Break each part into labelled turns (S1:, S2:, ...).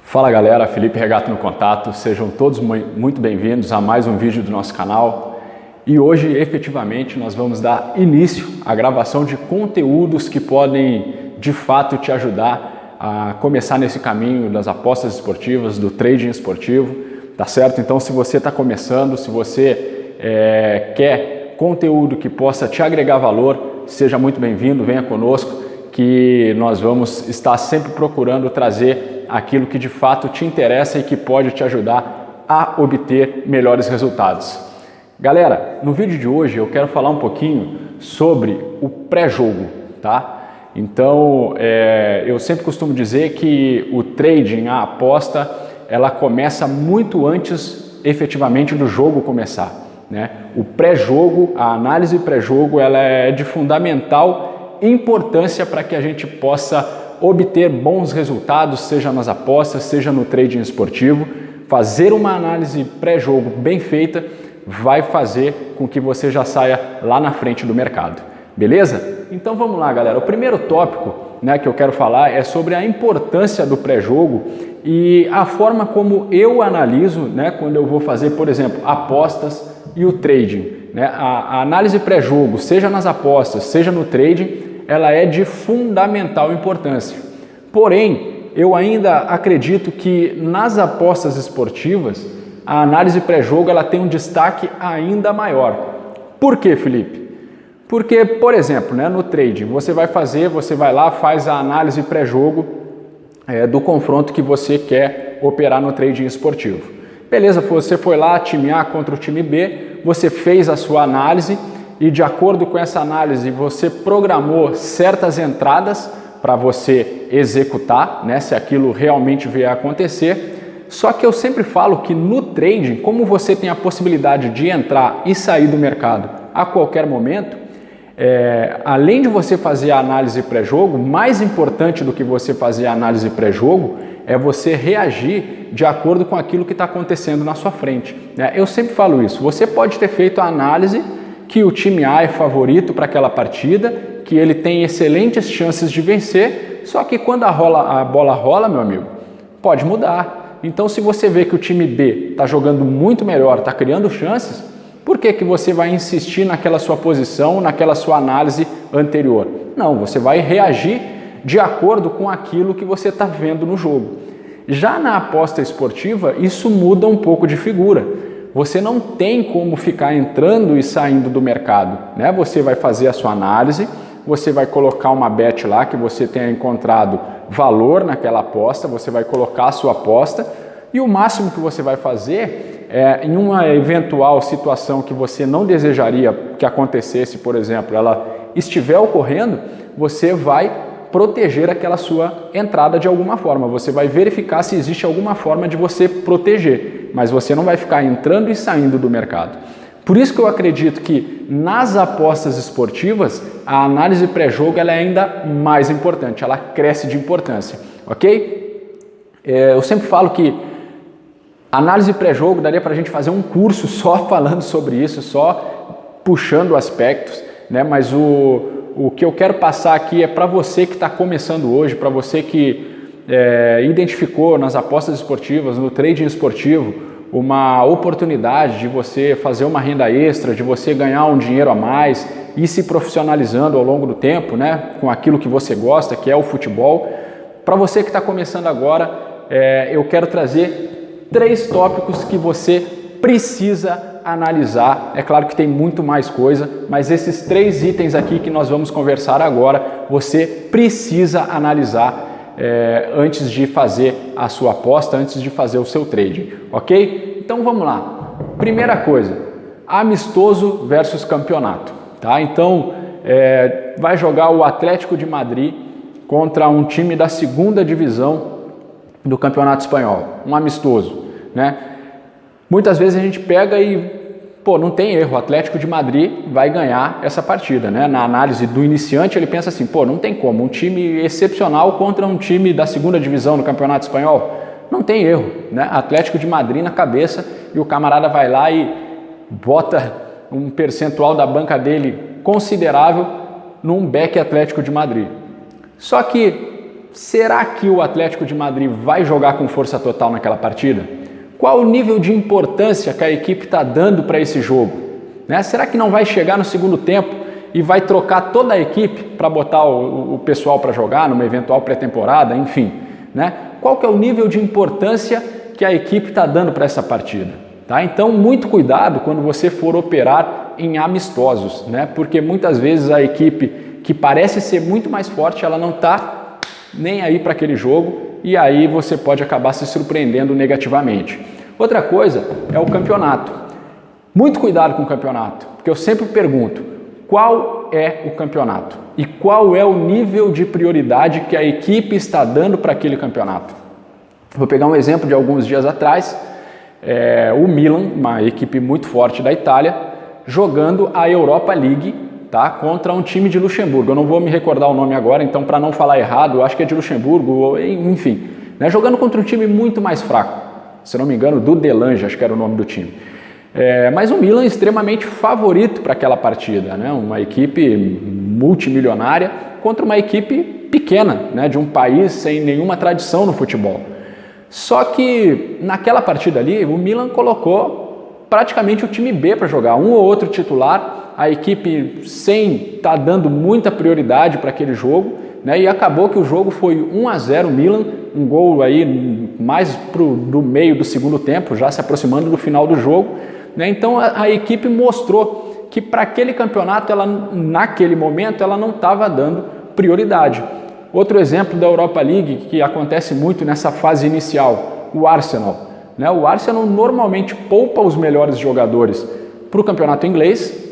S1: Fala galera, Felipe Regato no contato, sejam todos muito bem-vindos a mais um vídeo do nosso canal e hoje efetivamente nós vamos dar início à gravação de conteúdos que podem de fato te ajudar a começar nesse caminho das apostas esportivas, do trading esportivo, tá certo? Então se você está começando, se você quer conteúdo que possa te agregar valor, seja muito bem-vindo, venha conosco que nós vamos estar sempre procurando trazer aquilo que de fato te interessa e que pode te ajudar a obter melhores resultados. Galera, no vídeo de hoje eu quero falar um pouquinho sobre o pré-jogo, tá? Então, eu sempre costumo dizer que o trading, a aposta, ela começa muito antes efetivamente do jogo começar, né? O pré-jogo, a análise pré-jogo, ela é de fundamental importância para que a gente possa obter bons resultados, seja nas apostas, seja no trading esportivo. Fazer uma análise pré-jogo bem feita vai fazer com que você já saia lá na frente do mercado, beleza? Então vamos lá, galera. O primeiro tópico, né, que eu quero falar é sobre a importância do pré-jogo e a forma como eu analiso, né, quando eu vou fazer, por exemplo, apostas e o trading, né? A análise pré-jogo, seja nas apostas, seja no trading, ela é de fundamental importância. Porém, eu ainda acredito que nas apostas esportivas, a análise pré-jogo ela tem um destaque ainda maior. Por quê, Felipe? Porque, por exemplo, né, no trading, você vai lá, faz a análise pré-jogo do confronto que você quer operar no trading esportivo. Beleza, você foi lá, time A contra o time B, você fez a sua análise e de acordo com essa análise você programou certas entradas para você executar, né, se aquilo realmente vier a acontecer. Só que eu sempre falo que no trading, como você tem a possibilidade de entrar e sair do mercado a qualquer momento, além de você fazer a análise pré-jogo, mais importante do que você fazer a análise pré-jogo é você reagir de acordo com aquilo que está acontecendo na sua frente, né? Eu sempre falo isso, você pode ter feito a análise que o time A é favorito para aquela partida, que ele tem excelentes chances de vencer, só que quando a bola rola, meu amigo, pode mudar. Então, se você vê que o time B está jogando muito melhor, está criando chances, por que você vai insistir naquela sua posição, naquela sua análise anterior? Não, você vai reagir de acordo com aquilo que você está vendo no jogo. Já na aposta esportiva, isso muda um pouco de figura. Você não tem como ficar entrando e saindo do mercado, né? Você vai fazer a sua análise, você vai colocar uma bet lá que você tenha encontrado valor naquela aposta, você vai colocar a sua aposta e o máximo que você vai fazer em uma eventual situação que você não desejaria que acontecesse, por exemplo, ela estiver ocorrendo, você vai proteger aquela sua entrada de alguma forma. Você vai verificar se existe alguma forma de você proteger, mas você não vai ficar entrando e saindo do mercado. Por isso que eu acredito que nas apostas esportivas, a análise pré-jogo ela é ainda mais importante, ela cresce de importância, ok? Eu sempre falo que análise pré-jogo daria para a gente fazer um curso só falando sobre isso, só puxando aspectos, né? Mas o que eu quero passar aqui é para você que está começando hoje, para você que identificou nas apostas esportivas, no trading esportivo, uma oportunidade de você fazer uma renda extra, de você ganhar um dinheiro a mais e se profissionalizando ao longo do tempo, né, com aquilo que você gosta, que é o futebol. Para você que está começando agora, eu quero trazer 3 tópicos que você precisa analisar. É claro que tem muito mais coisa, mas esses 3 itens aqui que nós vamos conversar agora, você precisa analisar antes de fazer a sua aposta, antes de fazer o seu trading, ok? Então vamos lá. Primeira coisa, amistoso versus campeonato, tá? Então vai jogar o Atlético de Madrid contra um time da 2ª divisão do Campeonato Espanhol, um amistoso, né? Muitas vezes a gente pega e, não tem erro, o Atlético de Madrid vai ganhar essa partida, né? Na análise do iniciante ele pensa assim, não tem como, um time excepcional contra um time da 2ª divisão do Campeonato Espanhol, não tem erro, né? Atlético de Madrid na cabeça e o camarada vai lá e bota um percentual da banca dele considerável num back Atlético de Madrid. Só que será que o Atlético de Madrid vai jogar com força total naquela partida? Qual o nível de importância que a equipe está dando para esse jogo? Né? Será que não vai chegar no segundo tempo e vai trocar toda a equipe para botar o pessoal para jogar numa eventual pré-temporada, enfim? Né? Qual que é o nível de importância que a equipe está dando para essa partida? Tá? Então, muito cuidado quando você for operar em amistosos, né? Porque muitas vezes a equipe que parece ser muito mais forte, ela não está nem aí para aquele jogo e aí você pode acabar se surpreendendo negativamente. Outra coisa é o campeonato. Muito cuidado com o campeonato, porque eu sempre pergunto, qual é o campeonato? E qual é o nível de prioridade que a equipe está dando para aquele campeonato? Vou pegar um exemplo de alguns dias atrás, o Milan, uma equipe muito forte da Itália, jogando a Europa League, tá, contra um time de Luxemburgo. Eu não vou me recordar o nome agora, então para não falar errado, eu acho que é de Luxemburgo, enfim, né, jogando contra um time muito mais fraco, se não me engano, do Delange, acho que era o nome do time. Mas o Milan é extremamente favorito para aquela partida, né, uma equipe multimilionária contra uma equipe pequena, né, de um país sem nenhuma tradição no futebol. Só que naquela partida ali, o Milan colocou praticamente o time B para jogar, um ou outro titular, a equipe sem estar dando muita prioridade para aquele jogo, né? E acabou que o jogo foi 1-0 Milan, um gol aí mais do meio do segundo tempo, já se aproximando do final do jogo, né? Então a equipe mostrou que para aquele campeonato, naquele momento, ela não estava dando prioridade. Outro exemplo da Europa League, que acontece muito nessa fase inicial, o Arsenal. Né? O Arsenal normalmente poupa os melhores jogadores para o campeonato inglês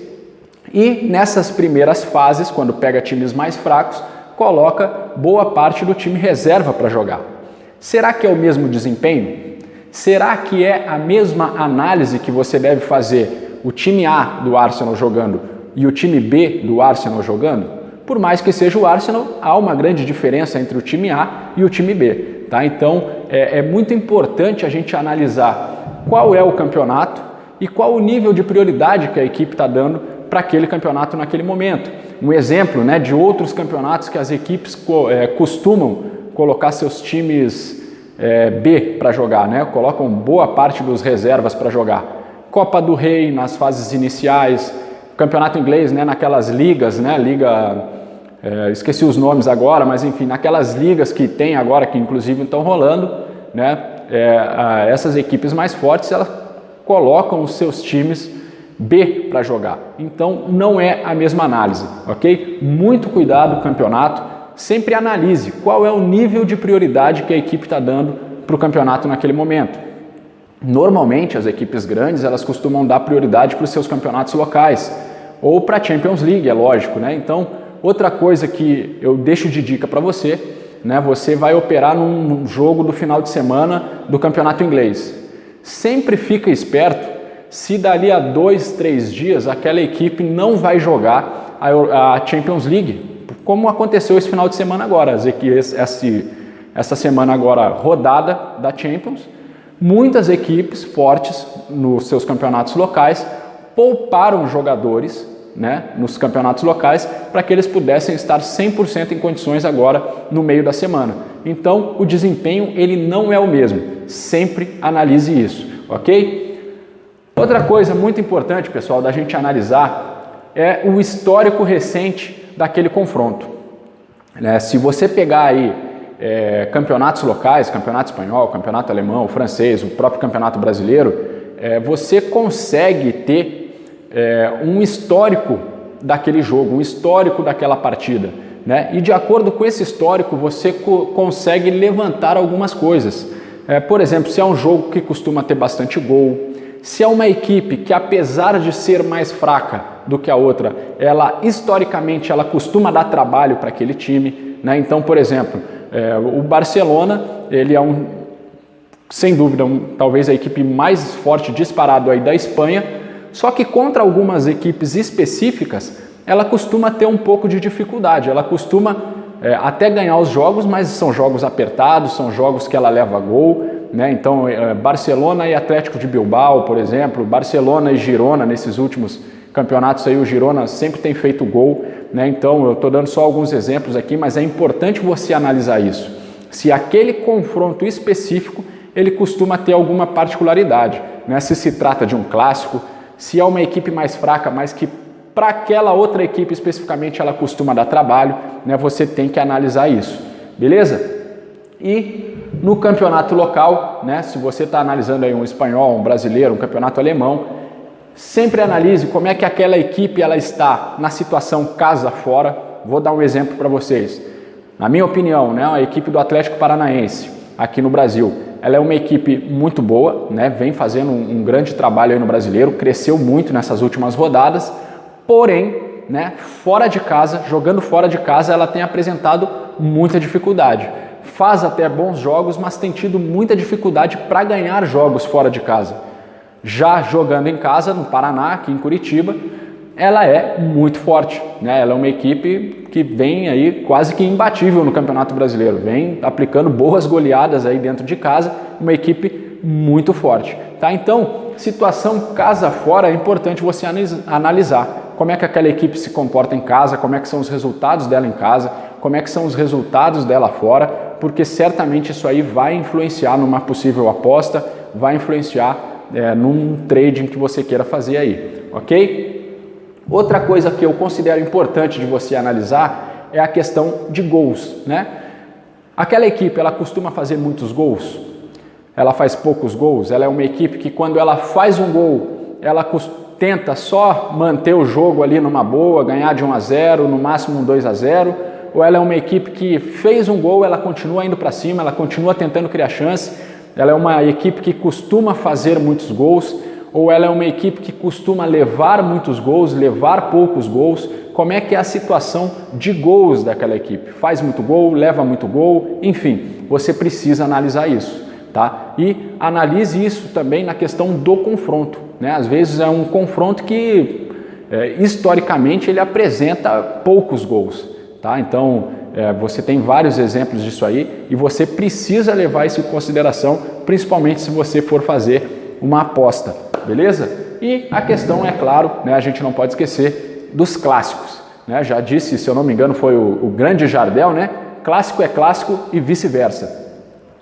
S1: e nessas primeiras fases, quando pega times mais fracos, coloca boa parte do time reserva para jogar. Será que é o mesmo desempenho? Será que é a mesma análise que você deve fazer o time A do Arsenal jogando e o time B do Arsenal jogando? Por mais que seja o Arsenal, há uma grande diferença entre o time A e o time B. Tá? Então, é muito importante a gente analisar qual é o campeonato e qual o nível de prioridade que a equipe está dando para aquele campeonato naquele momento. Um exemplo, né, de outros campeonatos que as equipes costumam colocar seus times B para jogar, né? Colocam boa parte dos reservas para jogar. Copa do Rei nas fases iniciais, campeonato inglês, né, naquelas ligas, né, esqueci os nomes agora, mas enfim, naquelas ligas que tem agora, que inclusive estão rolando, né, essas equipes mais fortes, elas colocam os seus times B para jogar. Então não é a mesma análise, ok? Muito cuidado com o campeonato, sempre analise qual é o nível de prioridade que a equipe está dando para o campeonato naquele momento. Normalmente as equipes grandes, elas costumam dar prioridade para os seus campeonatos locais, ou para a Champions League, é lógico, né? Então, outra coisa que eu deixo de dica para você, né? Você vai operar num jogo do final de semana do campeonato inglês. Sempre fica esperto se dali a 2, 3 dias aquela equipe não vai jogar a Champions League, como aconteceu esse final de semana agora, essa semana agora rodada da Champions, muitas equipes fortes nos seus campeonatos locais pouparam jogadores, né, nos campeonatos locais para que eles pudessem estar 100% em condições agora no meio da semana. Então o desempenho ele não é o mesmo, sempre analise isso, ok? Outra coisa muito importante, pessoal, da gente analisar é o histórico recente daquele confronto. Se você pegar aí campeonatos locais, campeonato espanhol, campeonato alemão, francês, o próprio campeonato brasileiro, você consegue ter um histórico daquele jogo, um histórico daquela partida, né? E de acordo com esse histórico você consegue levantar algumas coisas. Por exemplo, se é um jogo que costuma ter bastante gol, se é uma equipe que, apesar de ser mais fraca do que a outra, ela historicamente ela costuma dar trabalho para aquele time, né? Então, por exemplo, o Barcelona, ele é sem dúvida, talvez a equipe mais forte disparado aí da Espanha, só que contra algumas equipes específicas, ela costuma ter um pouco de dificuldade, ela costuma até ganhar os jogos, mas são jogos apertados, são jogos que ela leva gol, né? Então, Barcelona e Atlético de Bilbao, por exemplo, Barcelona e Girona, nesses últimos campeonatos aí, o Girona sempre tem feito gol, né? Então, eu estou dando só alguns exemplos aqui, mas é importante você analisar isso. se aquele confronto específico ele costuma ter alguma particularidade, né? Se se trata de um clássico, se é uma equipe mais fraca, mas que para aquela outra equipe especificamente ela costuma dar trabalho, né? Você tem que analisar isso, beleza? E no campeonato local, né? Se você está analisando aí um espanhol, um brasileiro, um campeonato alemão, sempre analise como é que aquela equipe ela está na situação casa fora. Vou dar um exemplo para vocês. Na minha opinião, né? A equipe do Atlético Paranaense aqui no Brasil, ela é uma equipe muito boa, né? Vem fazendo um grande trabalho aí no Brasileiro, cresceu muito nessas últimas rodadas, porém, né, fora de casa, jogando fora de casa, ela tem apresentado muita dificuldade. Faz até bons jogos, mas tem tido muita dificuldade para ganhar jogos fora de casa. Já jogando em casa, no Paraná, aqui em Curitiba, ela é muito forte, né? Ela é uma equipe que vem aí quase que imbatível no Campeonato Brasileiro, vem aplicando boas goleadas aí dentro de casa, uma equipe muito forte, tá? Então, situação casa fora é importante você analisar como é que aquela equipe se comporta em casa, como é que são os resultados dela em casa, como é que são os resultados dela fora, porque certamente isso aí vai influenciar numa possível aposta, vai influenciar num trading que você queira fazer aí, ok? Outra coisa que eu considero importante de você analisar é a questão de gols, né? Aquela equipe, ela costuma fazer muitos gols? Ela faz poucos gols? Ela é uma equipe que quando ela faz um gol, ela tenta só manter o jogo ali numa boa, ganhar de 1-0, no máximo um 2-0? Ou ela é uma equipe que fez um gol, ela continua indo para cima, ela continua tentando criar chance? Ela é uma equipe que costuma fazer muitos gols? Ou ela é uma equipe que costuma levar muitos gols, levar poucos gols? Como é que é a situação de gols daquela equipe? Faz muito gol, leva muito gol, enfim, você precisa analisar isso, tá? E analise isso também na questão do confronto, né? Às vezes é um confronto que historicamente ele apresenta poucos gols, tá? Então você tem vários exemplos disso aí e você precisa levar isso em consideração, principalmente se você for fazer uma aposta. Beleza? E a questão é claro, né, a gente não pode esquecer dos clássicos, né? Já disse, se eu não me engano, foi o grande Jardel, né? Clássico é clássico e vice-versa.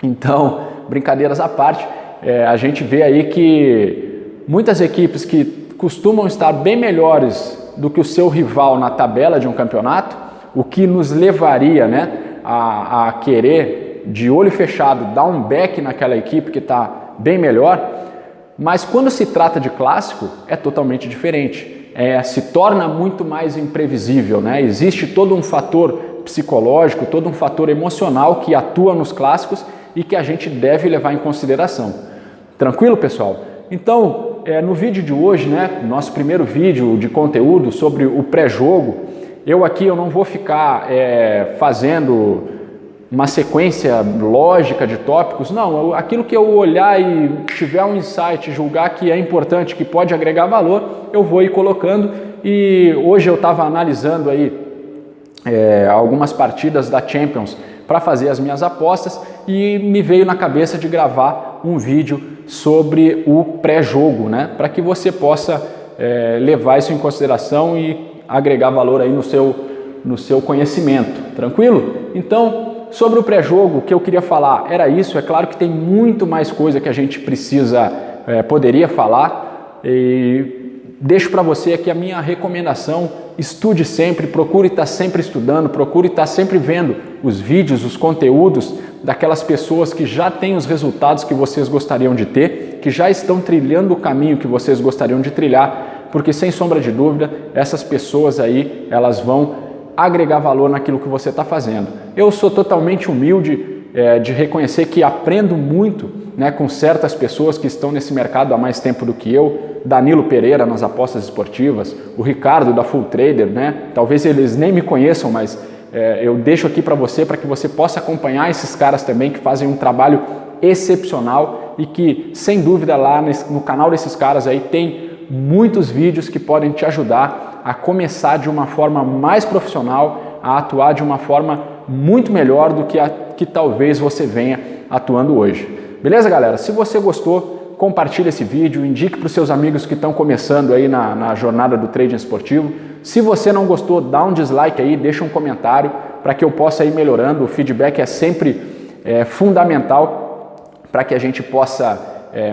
S1: Então, brincadeiras à parte, a gente vê aí que muitas equipes que costumam estar bem melhores do que o seu rival na tabela de um campeonato, o que nos levaria, né, a querer, de olho fechado, dar um back naquela equipe que está bem melhor. Mas quando se trata de clássico, é totalmente diferente. Se torna muito mais imprevisível, né? Existe todo um fator psicológico, todo um fator emocional que atua nos clássicos e que a gente deve levar em consideração. Tranquilo, pessoal? Então, no vídeo de hoje, né, nosso primeiro vídeo de conteúdo sobre o pré-jogo, eu não vou ficar fazendo uma sequência lógica de tópicos, não, aquilo que eu olhar e tiver um insight, julgar que é importante, que pode agregar valor, eu vou ir colocando. E hoje eu estava analisando aí algumas partidas da Champions para fazer as minhas apostas e me veio na cabeça de gravar um vídeo sobre o pré-jogo, né, para que você possa levar isso em consideração e agregar valor aí no seu conhecimento, tranquilo? Então, sobre o pré-jogo, o que eu queria falar era isso. É claro que tem muito mais coisa que a gente poderia falar, e deixo para você aqui a minha recomendação: estude sempre, procure estar sempre estudando, procure estar sempre vendo os vídeos, os conteúdos daquelas pessoas que já têm os resultados que vocês gostariam de ter, que já estão trilhando o caminho que vocês gostariam de trilhar, porque sem sombra de dúvida, essas pessoas aí, elas vão agregar valor naquilo que você está fazendo. Eu sou totalmente humilde de reconhecer que aprendo muito, né, com certas pessoas que estão nesse mercado há mais tempo do que eu. Danilo Pereira nas apostas esportivas, o Ricardo da Full Trader, né? Talvez eles nem me conheçam, mas eu deixo aqui para que você possa acompanhar esses caras também que fazem um trabalho excepcional e que, sem dúvida, lá no canal desses caras aí tem muitos vídeos que podem te ajudar a começar de uma forma mais profissional, a atuar de uma forma muito melhor do que a que talvez você venha atuando hoje. Beleza, galera? Se você gostou, compartilhe esse vídeo, indique para os seus amigos que estão começando aí na jornada do trading esportivo. Se você não gostou, dá um dislike aí, deixa um comentário para que eu possa ir melhorando. O feedback é sempre fundamental para que a gente possa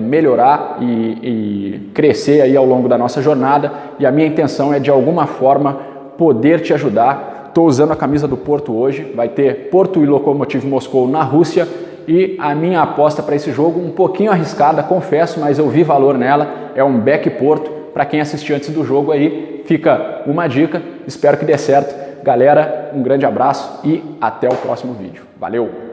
S1: melhorar e crescer aí ao longo da nossa jornada, e a minha intenção é de alguma forma poder te ajudar. Estou usando a camisa do Porto hoje, vai ter Porto e Lokomotiv Moscou na Rússia, e a minha aposta para esse jogo, um pouquinho arriscada, confesso, mas eu vi valor nela, é um back Porto. Para quem assistiu antes do jogo aí, fica uma dica, espero que dê certo. Galera, um grande abraço e até o próximo vídeo. Valeu!